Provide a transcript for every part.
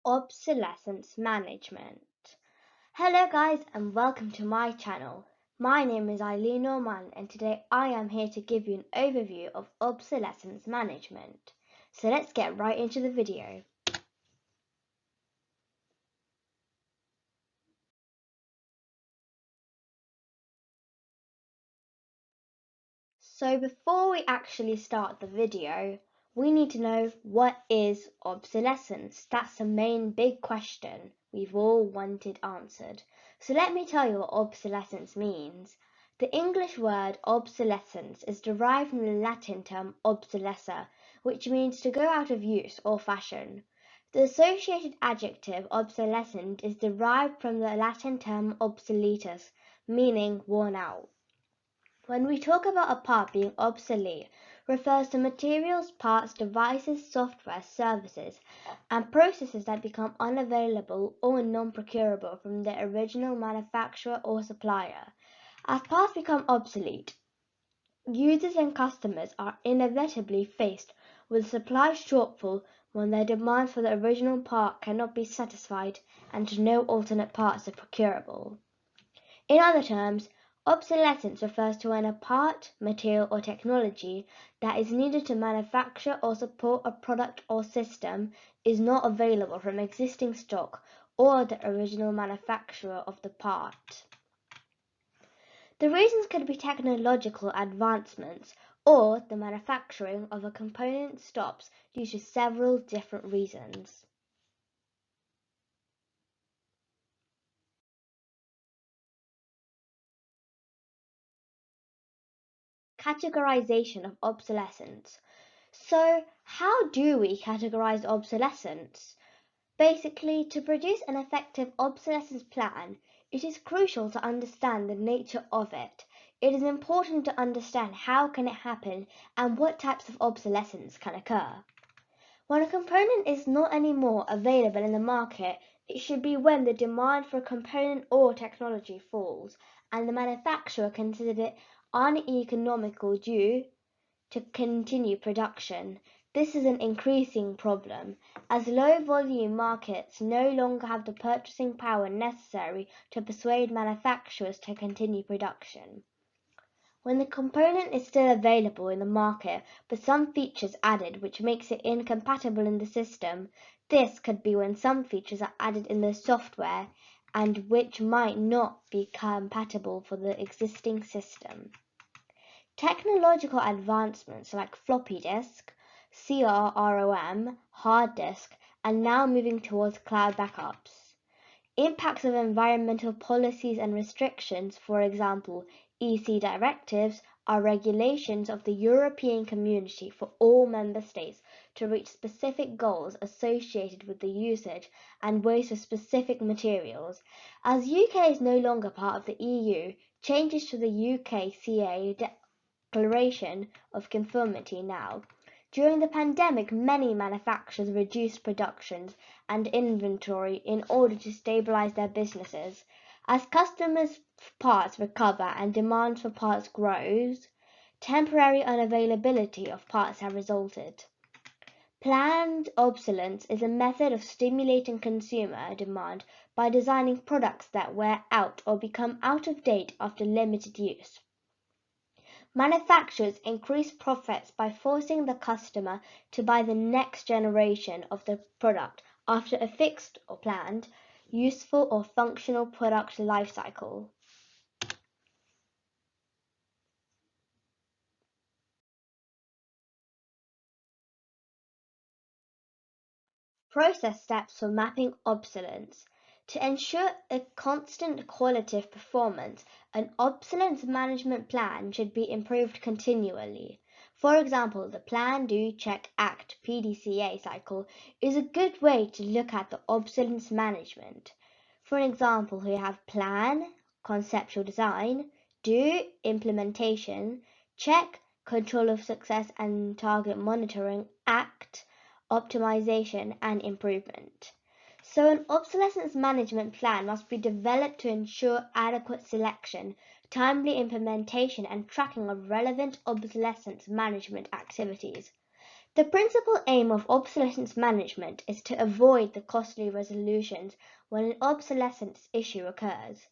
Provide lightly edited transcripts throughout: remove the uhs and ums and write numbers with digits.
Obsolescence Management. Hello guys and welcome to my channel. My name is Eileen Norman and today I am here to give you an overview of obsolescence management. So let's get right into the video. So before we actually start the video, we need to know what is obsolescence. That's the main big question we've all wanted answered. So let me tell you what obsolescence means. The English word obsolescence is derived from the Latin term obsolescer, which means to go out of use or fashion. The associated adjective obsolescent is derived from the Latin term obsoletus, meaning worn out. When we talk about a part being obsolete, refers to materials, parts, devices, software, services, and processes that become unavailable or non-procurable from their original manufacturer or supplier. As parts become obsolete, users and customers are inevitably faced with a supply shortfall when their demands for the original part cannot be satisfied and no alternate parts are procurable. In other terms, obsolescence refers to when a part, material, or technology that is needed to manufacture or support a product or system is not available from existing stock or the original manufacturer of the part. The reasons could be technological advancements or the manufacturing of a component stops due to several different reasons. Categorization of obsolescence. So, how do we categorize obsolescence? Basically, to produce an effective obsolescence plan, it is crucial to understand the nature of it. It is important to understand how can it happen and what types of obsolescence can occur. When a component is not anymore available in the market, it should be when the demand for a component or technology falls and the manufacturer considers it uneconomical due to continue production. This is an increasing problem, as low-volume markets no longer have the purchasing power necessary to persuade manufacturers to continue production. When the component is still available in the market but some features added which makes it incompatible in the system, this could be when some features are added in the software and which might not be compatible for the existing system. Technological advancements like floppy disk, CRROM, hard disk, and now moving towards cloud backups. Impacts of environmental policies and restrictions, for example, EC directives, are regulations of the European Community for all member states to reach specific goals associated with the usage and waste of specific materials. As UK is no longer part of the EU, changes to the UKCA Declaration of Conformity now. During the pandemic, many manufacturers reduced productions and inventory in order to stabilize their businesses. As customers' parts recover and demand for parts grows, temporary unavailability of parts have resulted. Planned obsolescence is a method of stimulating consumer demand by designing products that wear out or become out of date after limited use. Manufacturers increase profits by forcing the customer to buy the next generation of the product after a fixed or planned, useful or functional product life cycle. Process steps for mapping obsolescence. To ensure a constant qualitative performance, an obsolescence management plan should be improved continually. For example, the Plan, Do, Check, Act (PDCA) cycle is a good way to look at the obsolescence management. For example, we have Plan, conceptual design, Do, implementation, Check, control of success and target monitoring, Act, optimization and improvement. So an obsolescence management plan must be developed to ensure adequate selection, timely implementation and tracking of relevant obsolescence management activities. The principal aim of obsolescence management is to avoid the costly resolutions when an obsolescence issue occurs.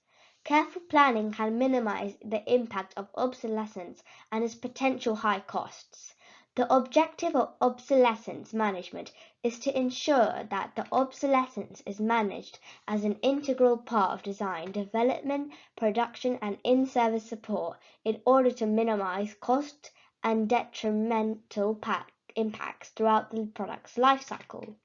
Careful planning can minimize the impact of obsolescence and its potential high costs. The objective of obsolescence management is to ensure that the obsolescence is managed as an integral part of design, development, production, and in-service support in order to minimize costs and detrimental impacts throughout the product's life cycle.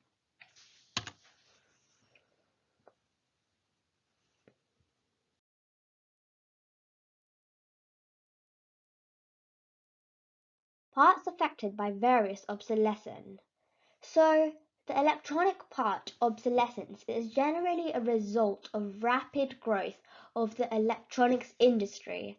Parts affected by various obsolescence. So, the electronic part obsolescence is generally a result of rapid growth of the electronics industry.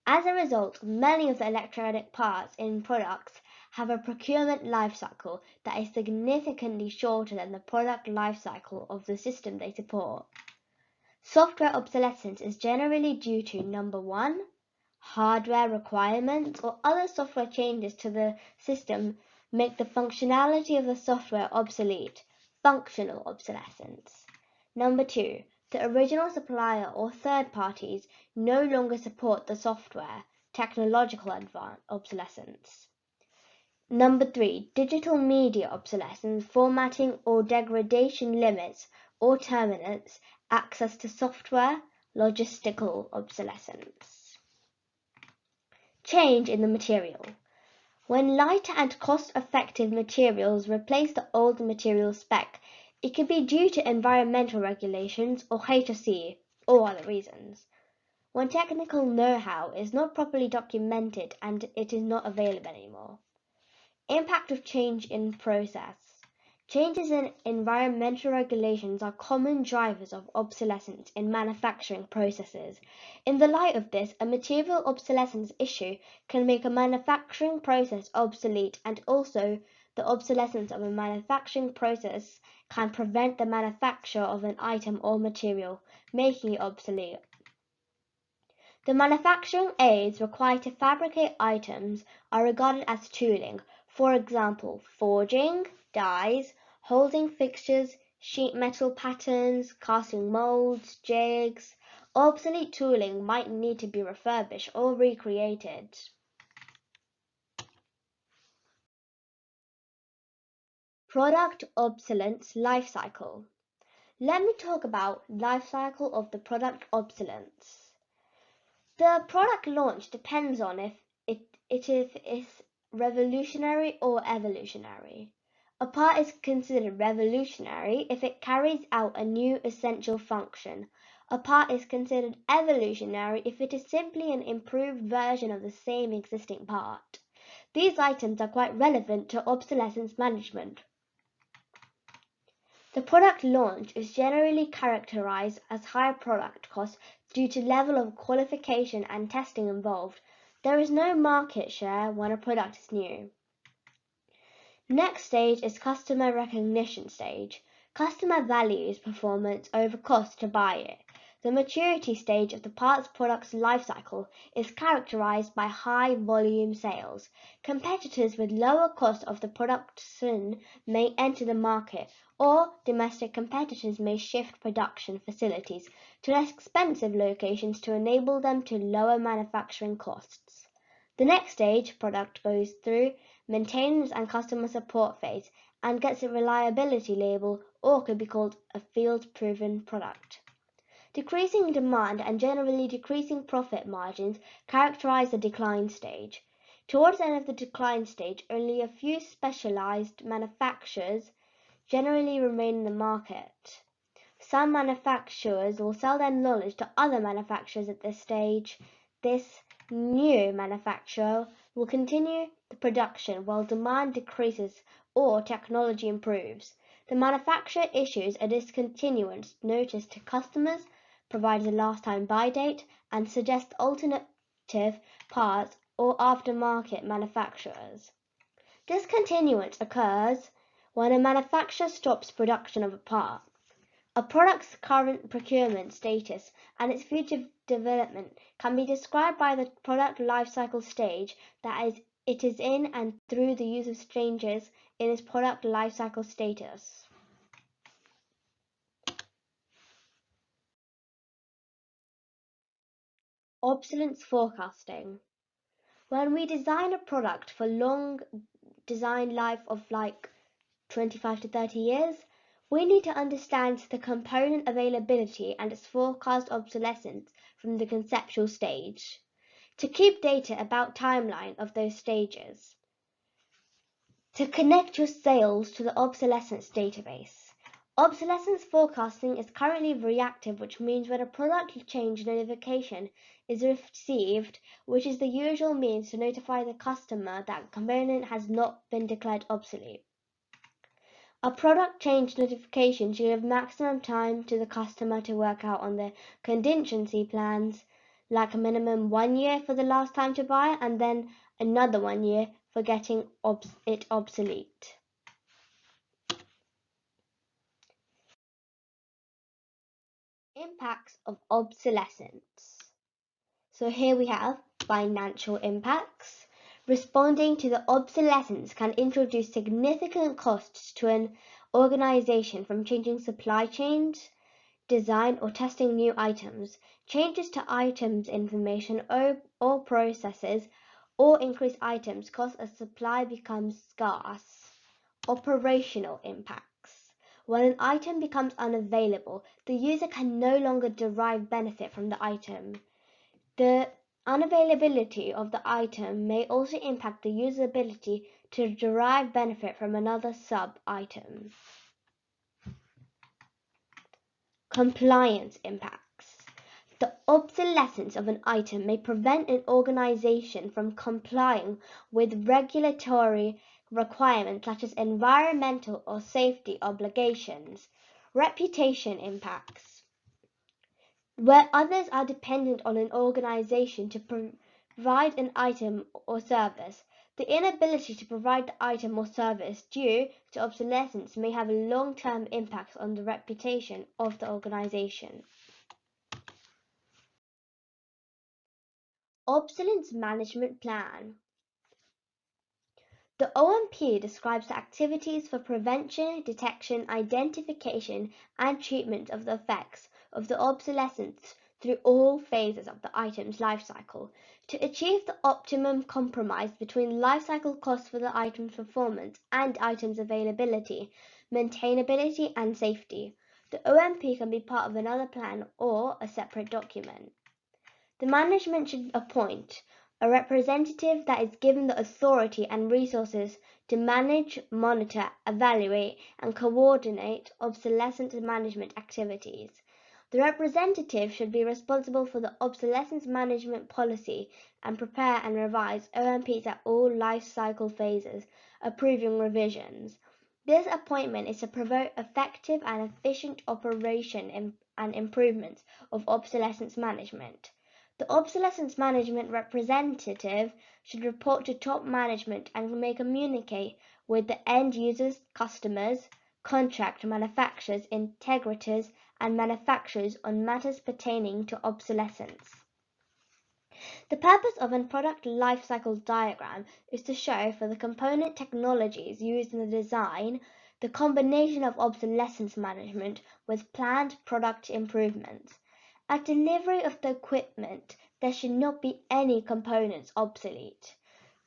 As a result, many of the electronic parts in products have a procurement life cycle that is significantly shorter than the product life cycle of the system they support. Software obsolescence is generally due to number 1, hardware requirements or other software changes to the system make the functionality of the software obsolete, functional obsolescence. Number 2, the original supplier or third parties no longer support the software, technological obsolescence. Number 3, digital media obsolescence, formatting or degradation limits or terminates access to software, logistical obsolescence. Change in the material. When lighter and cost-effective materials replace the old material spec, it can be due to environmental regulations or HSE or other reasons. When technical know-how is not properly documented and it is not available anymore. Impact of change in process. Changes in environmental regulations are common drivers of obsolescence in manufacturing processes. In the light of this, a material obsolescence issue can make a manufacturing process obsolete, and also the obsolescence of a manufacturing process can prevent the manufacture of an item or material, making it obsolete. The manufacturing aids required to fabricate items are regarded as tooling, for example, forging, dies, holding fixtures, sheet metal patterns, casting molds, jigs. Obsolete tooling might need to be refurbished or recreated. Product obsolescence life cycle. Let me talk about life cycle of the product obsolescence. The product launch depends on if it is revolutionary or evolutionary. A part is considered revolutionary if it carries out a new essential function. A part is considered evolutionary if it is simply an improved version of the same existing part. These items are quite relevant to obsolescence management. The product launch is generally characterized as high product cost due to level of qualification and testing involved. There is no market share when a product is new. Next stage is customer recognition stage. Customer values performance over cost to buy it. The maturity stage of the parts product's life cycle is characterized by high volume sales. Competitors with lower cost of the production may enter the market, or domestic competitors may shift production facilities to less expensive locations to enable them to lower manufacturing costs. The next stage, product goes through maintenance and customer support phase and gets a reliability label, or could be called a field-proven product. Decreasing demand and generally decreasing profit margins characterize the decline stage. Towards the end of the decline stage, only a few specialized manufacturers generally remain in the market. Some manufacturers will sell their knowledge to other manufacturers at this stage. This new manufacturer will continue the production while demand decreases or technology improves. The manufacturer issues a discontinuance notice to customers, provides a last time buy date, and suggests alternative parts or aftermarket manufacturers. Discontinuance occurs when a manufacturer stops production of a part. A product's current procurement status and its future development can be described by the product lifecycle stage that is it is in and through the use of changes in its product lifecycle status. Obsolescence forecasting. When we design a product for long design life of like 25 to 30 years, we need to understand the component availability and its forecast obsolescence from the conceptual stage, to keep data about timeline of those stages, to connect your sales to the obsolescence database. Obsolescence forecasting is currently reactive, which means when a product change notification is received, which is the usual means to notify the customer that a component has not been declared obsolete. A product change notification should give maximum time to the customer to work out on their contingency plans, like a minimum 1 year for the last time to buy and then another 1 year for getting it obsolete. Impacts of obsolescence. So here we have financial impacts. Responding to the obsolescence can introduce significant costs to an organization, from changing supply chains, design, or testing new items. Changes to items information or processes or increase items cost as supply becomes scarce. Operational impacts. When an item becomes unavailable, the user can no longer derive benefit from the item. The unavailability of the item may also impact the user's ability to derive benefit from another sub-item. Compliance impacts. The obsolescence of an item may prevent an organization from complying with regulatory requirements such as environmental or safety obligations. Reputation impacts. Where others are dependent on an organization to provide an item or service, the inability to provide the item or service due to obsolescence may have long-term impacts on the reputation of the organization. Obsolescence Management Plan. The OMP describes the activities for prevention, detection, identification, and treatment of the effects of the obsolescence through all phases of the item's life cycle, to achieve the optimum compromise between life cycle costs for the item's performance and item's availability, maintainability, and safety. The OMP can be part of another plan or a separate document. The management should appoint a representative that is given the authority and resources to manage, monitor, evaluate, and coordinate obsolescence management activities. The representative should be responsible for the obsolescence management policy and prepare and revise OMPs at all life cycle phases, approving revisions. This appointment is to promote effective and efficient operation and improvements of obsolescence management. The obsolescence management representative should report to top management and may communicate with the end users, customers, contract manufacturers, integrators, and manufacturers on matters pertaining to obsolescence. The purpose of a product lifecycle diagram is to show for the component technologies used in the design the combination of obsolescence management with planned product improvements. At delivery of the equipment, there should not be any components obsolete.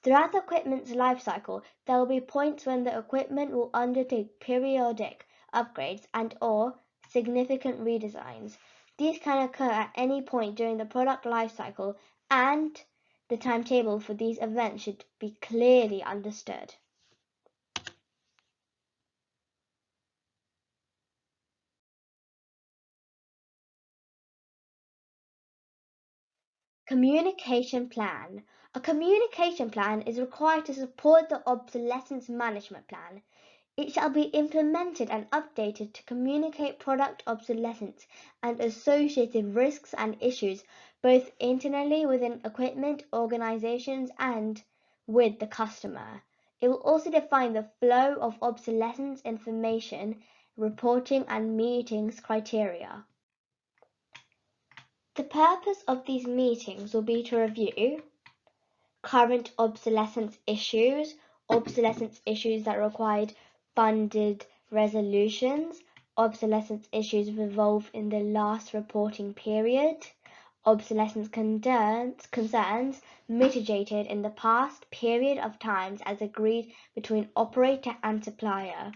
Throughout the equipment's life cycle, there will be points when the equipment will undertake periodic upgrades and/or significant redesigns. These can occur at any point during the product life cycle, and the timetable for these events should be clearly understood. Communication plan. A communication plan is required to support the obsolescence management plan. It shall be implemented and updated to communicate product obsolescence and associated risks and issues both internally within equipment organizations and with the customer. It will also define the flow of obsolescence information, reporting, and meetings criteria. The purpose of these meetings will be to review current obsolescence issues that required funded resolutions, obsolescence issues resolved in the last reporting period, obsolescence concerns mitigated in the past period of times as agreed between operator and supplier,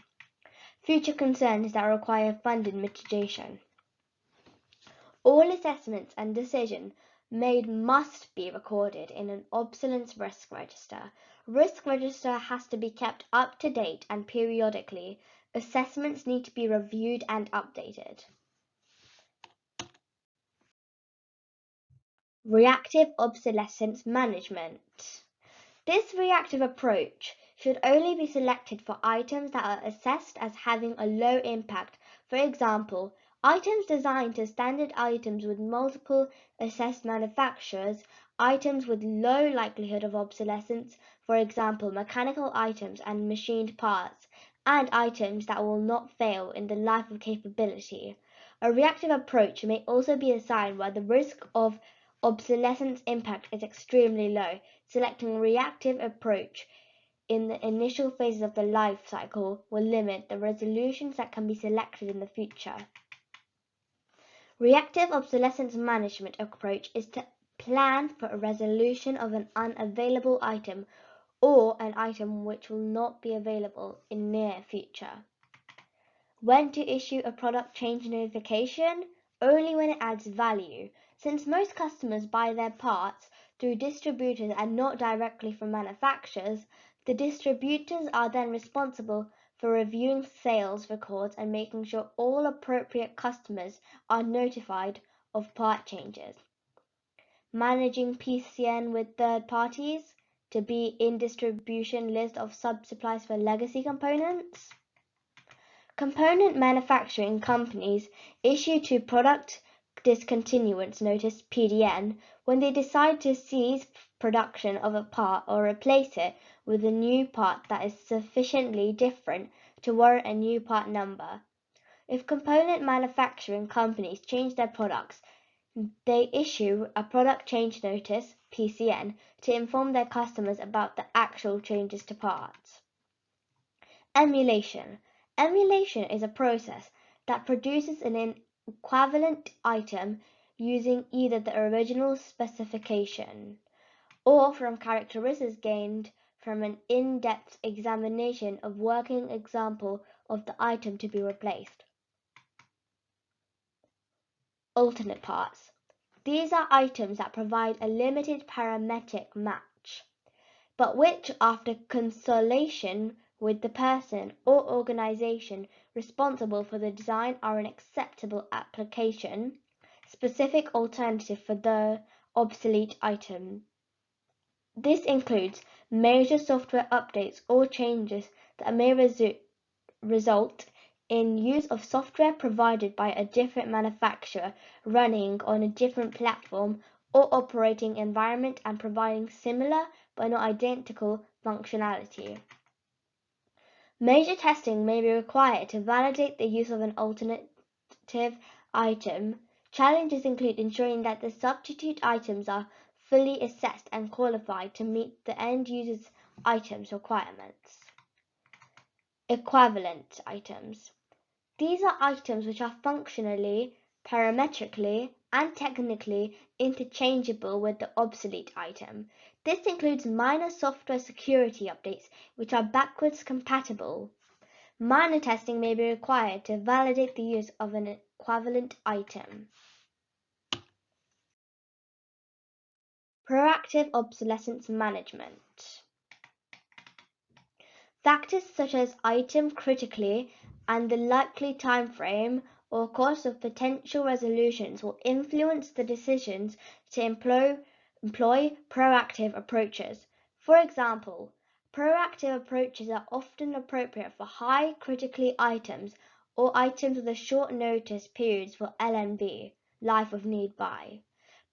future concerns that require funded mitigation. All assessments and decisions made must be recorded in an obsolescence risk register. Risk register has to be kept up to date and periodically. Assessments need to be reviewed and updated. Reactive obsolescence management. This reactive approach should only be selected for items that are assessed as having a low impact. For example, items designed to standard items with multiple assessed manufacturers, items with low likelihood of obsolescence, for example, mechanical items and machined parts, and items that will not fail in the life of capability. A reactive approach may also be assigned where the risk of obsolescence impact is extremely low. Selecting a reactive approach in the initial phases of the life cycle will limit the resolutions that can be selected in the future. Reactive obsolescence management approach is to plan for a resolution of an unavailable item or an item which will not be available in near future. When to issue a product change notification? Only when it adds value. Since most customers buy their parts through distributors and not directly from manufacturers, the distributors are then responsible for reviewing sales records and making sure all appropriate customers are notified of part changes. Managing PCN with third parties to be in distribution list of sub-suppliers for legacy components. Component manufacturing companies issue to product discontinuance notice (PDN) when they decide to cease production of a part or replace it with a new part that is sufficiently different to warrant a new part number. If component manufacturing companies change their products, they issue a product change notice (PCN) to inform their customers about the actual changes to parts. Emulation. Emulation is a process that produces an equivalent item using either the original specification or from characteristics gained from an in-depth examination of working example of the item to be replaced. Alternate parts. These are items that provide a limited parametric match, but which, after consultation with the person or organization responsible for the design, are an acceptable application, specific alternative for the obsolete item. This includes major software updates or changes that may result in use of software provided by a different manufacturer running on a different platform or operating environment and providing similar but not identical functionality. Major testing may be required to validate the use of an alternative item. Challenges include ensuring that the substitute items are fully assessed and qualified to meet the end user's items requirements. Equivalent items. These are items which are functionally, parametrically, and technically interchangeable with the obsolete item. This includes minor software security updates which are backwards compatible. Minor testing may be required to validate the use of an equivalent item. Proactive obsolescence management. Factors such as item criticality and the likely time frame or cost of potential resolutions will influence the decisions to employ proactive approaches. For example, proactive approaches are often appropriate for high criticality items or items with a short notice periods for LNB, life of need buy.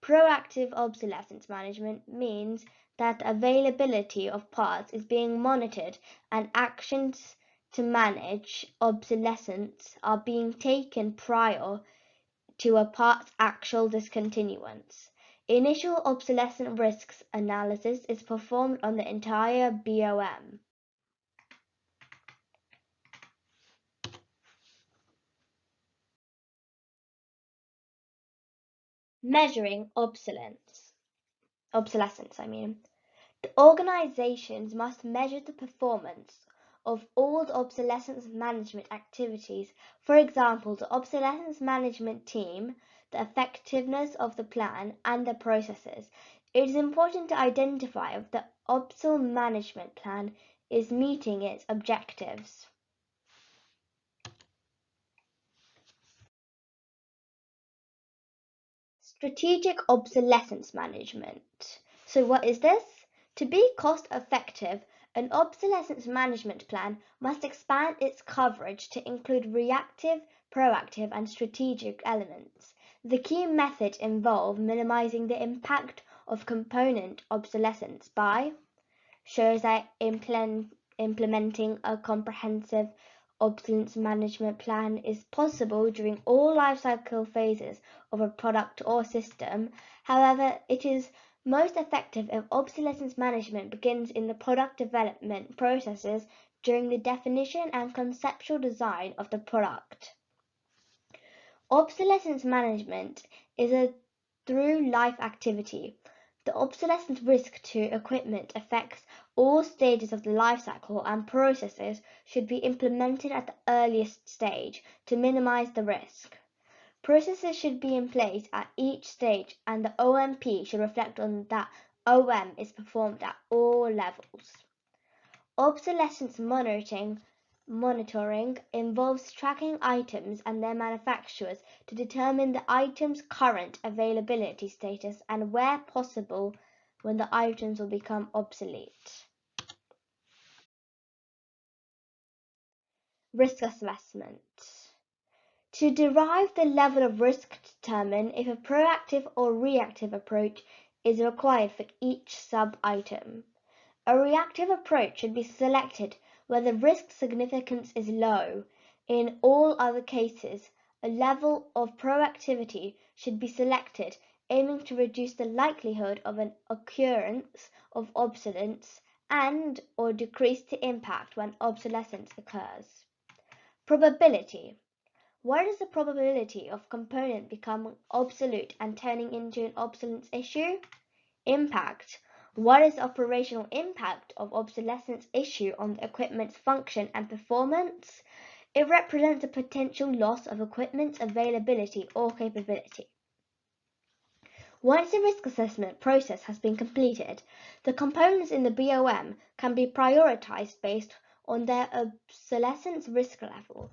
Proactive obsolescence management means that availability of parts is being monitored and actions to manage obsolescence are being taken prior to a part's actual discontinuance. Initial obsolescence risks analysis is performed on the entire BOM. Measuring obsolescence. The organizations must measure the performance of all the obsolescence management activities. For example, the obsolescence management team, the effectiveness of the plan, and the processes. It is important to identify if the obsolescence management plan is meeting its objectives. Strategic obsolescence management. So what is this? To be cost effective, an obsolescence management plan must expand its coverage to include reactive, proactive, and strategic elements. The key methods involve minimizing the impact of component obsolescence by shows that implementing a comprehensive obsolescence management plan is possible during all lifecycle phases of a product or system. However, it is most effective if obsolescence management begins in the product development processes during the definition and conceptual design of the product. Obsolescence management is a through-life activity. The obsolescence risk to equipment affects all stages of the life cycle, and processes should be implemented at the earliest stage to minimize the risk. Processes should be in place at each stage, and the OMP should reflect on that OM is performed at all levels. Obsolescence monitoring involves tracking items and their manufacturers to determine the item's current availability status and, where possible, when the items will become obsolete. Risk assessment. To derive the level of risk to determine if a proactive or reactive approach is required for each sub-item. A reactive approach should be selected where the risk significance is low. In all other cases, a level of proactivity should be selected, aiming to reduce the likelihood of an occurrence of obsolescence and or decrease the impact when obsolescence occurs. Probability. What is the probability of component becoming obsolete and turning into an obsolescence issue? Impact. What is the operational impact of obsolescence issue on the equipment's function and performance? It represents a potential loss of equipment's availability or capability. Once the risk assessment process has been completed, the components in the BOM can be prioritized based on their obsolescence risk level.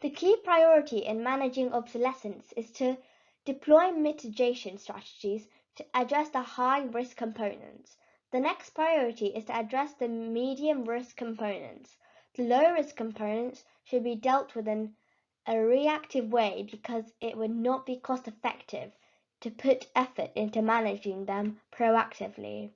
The key priority in managing obsolescence is to deploy mitigation strategies to address the high-risk components. The next priority is to address the medium-risk components. The low-risk components should be dealt with in a reactive way because it would not be cost-effective to put effort into managing them proactively.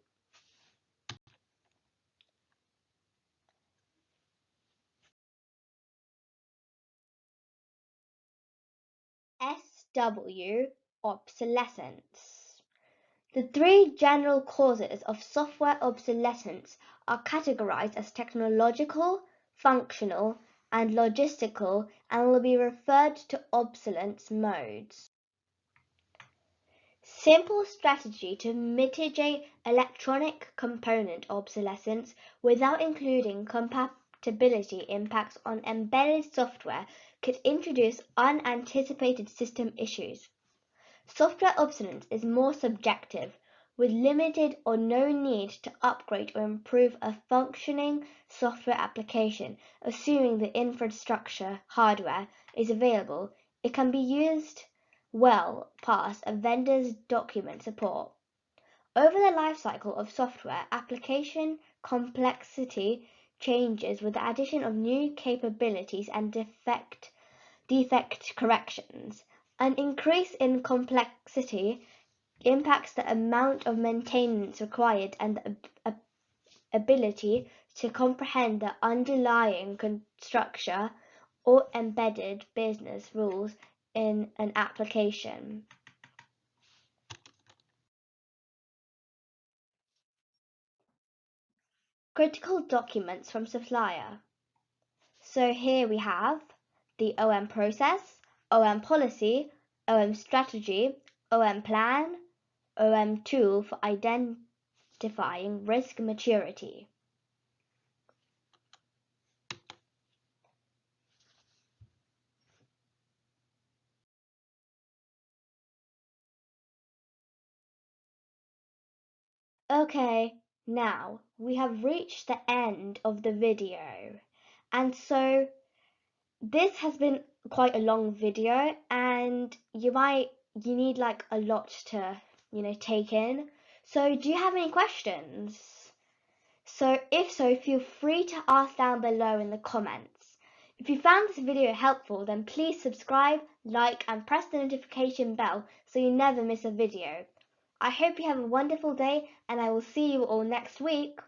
SW obsolescence. The three general causes of software obsolescence are categorized as technological, functional, and logistical, and will be referred to obsolescence modes. Simple strategy to mitigate electronic component obsolescence without including compatibility impacts on embedded software could introduce unanticipated system issues. Software obsolescence is more subjective, with limited or no need to upgrade or improve a functioning software application. Assuming the infrastructure hardware is available, it can be used well past a vendor's document support. Over the lifecycle of software, application complexity changes with the addition of new capabilities and defect corrections. An increase in complexity impacts the amount of maintenance required and the ability to comprehend the underlying structure or embedded business rules in an application. critical documents from Supplier. So here we have the OM process, OM policy, OM strategy, OM plan, OM tool for identifying risk maturity. Okay, now we have reached the end of the video. And so this has been quite a long video and you need like a lot to, take in. So do you have any questions? So if so, feel free to ask down below in the comments. If you found this video helpful, then please subscribe, like and press the notification bell so you never miss a video. I hope you have a wonderful day and I will see you all next week.